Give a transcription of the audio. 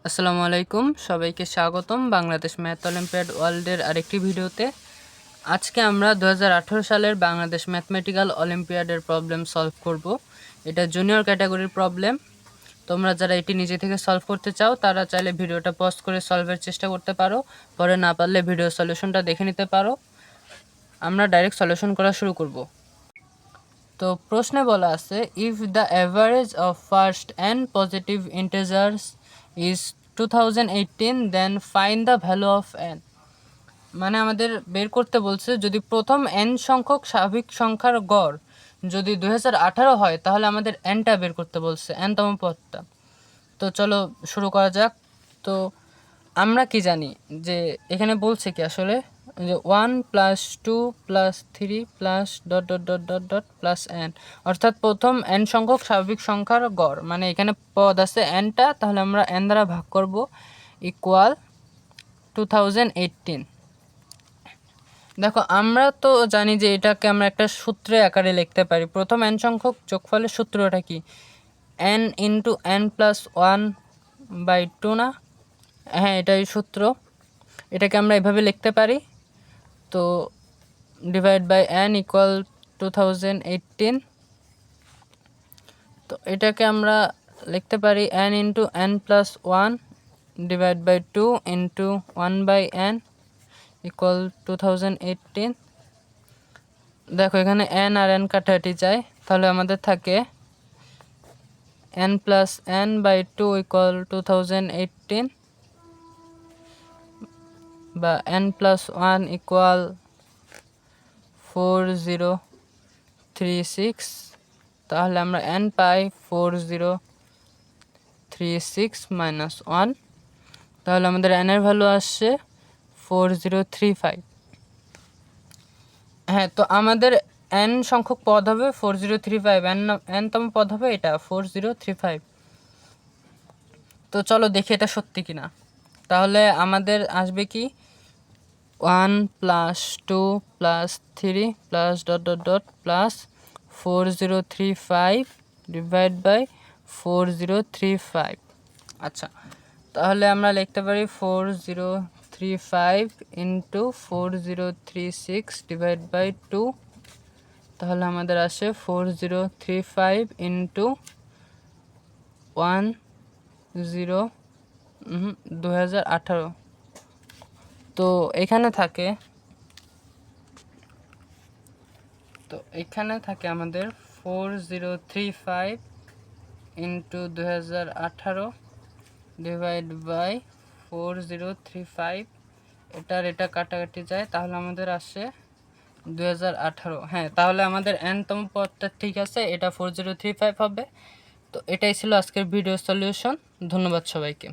আসসালামু আলাইকুম, সবাইকে স্বাগতম বাংলাদেশ ম্যাথ অলিম্পিয়াড ওয়ার্ল্ডের আরেকটি ভিডিওতে। আজকে আমরা 2018 সালের বাংলাদেশ ম্যাথমেটিক্যাল অলিম্পিয়াডের প্রবলেম সলভ করব। এটা জুনিয়র ক্যাটাগরির প্রবলেম। তোমরা যারা এটি নিজে থেকে সলভ করতে চাও তারা চাইলে ভিডিওটা পজ করে সলভের চেষ্টা করতে পারো, পরে না পারলে ভিডিও সলিউশনটা দেখে নিতে পারো। আমরা ডাইরেক্ট সলিউশন করা শুরু করব। তো প্রশ্নে বলা আছে, if the average of first and positive integers is 2018 then find the value of n. মানে আমাদের বের করতে বলছে যদি প্রথম এন সংখ্যক স্বাভাবিক সংখ্যার গড় যদি 2018 হয় তাহলে আমাদের এনটা বের করতে বলছে, এনতম পদটা। তো চলো শুরু করা যাক। তো আমরা কি জানি যে এখানে বলছে কি আসলে যে 1 + 2 + 3 + ... n, অর্থাৎ প্রথম n সংখ্যক স্বাভাবিক সংখ্যার গড়, মানে এখানে পদ আছে nটা, তাহলে আমরা n দ্বারা ভাগ করব ইকুয়াল 2018। দেখো আমরা তো জানি যে এটাকে আমরা একটা সূত্রে আকারে লিখতে পারি। প্রথম n সংখ্যক যোগফলের সূত্রটা কি, n × n + 1/2 না? হ্যাঁ, এটাই সূত্র। এটাকে আমরা এভাবে লিখতে পারি। তো ডিভাইড বাই n ইকুয়াল 2018। তো এটাকে আমরা লিখতে পারি n × n + 1 divide by 2 × 1/n equal 2018। দেখো এখানে n আর n কাটাকাটি যায়, তাহলে আমাদের থাকে n + n/2 ইকুয়াল 2018 বা n + 1 ইকুয়াল 4036। তাহলে আমরা n পাই 4036 - 1। তাহলে আমাদের n এর ভ্যালু আসছে 4035। হ্যাঁ, তো আমাদের n সংখ্যক পদ হবে 4035, nতম পদ হবে এটা 4035। তো চলো দেখি এটা সত্যি কিনা। তাহলে আমাদের আসবে কি 1 + 2 + 3 + ... +4035 ডিভাইড বাই 4035। আচ্ছা, তাহলে আমরা লিখতে পারি 4035 × 4036 ডিভাইড বাই 2। তাহলে আমাদের আসে 4035 × 2018। তো এখানে থাকে আমাদের 4035 × 2018 ডিভাইড বাই 4035। এটা কাটাকাটি যায়, তাহলে আমাদের আসে 2018। হ্যাঁ, তাহলে আমাদের nতম পদটা ঠিক আছে, এটা 4035 হবে। তো এটাই ছিল আজকের ভিডিও সলিউশন। ধন্যবাদ সবাইকে।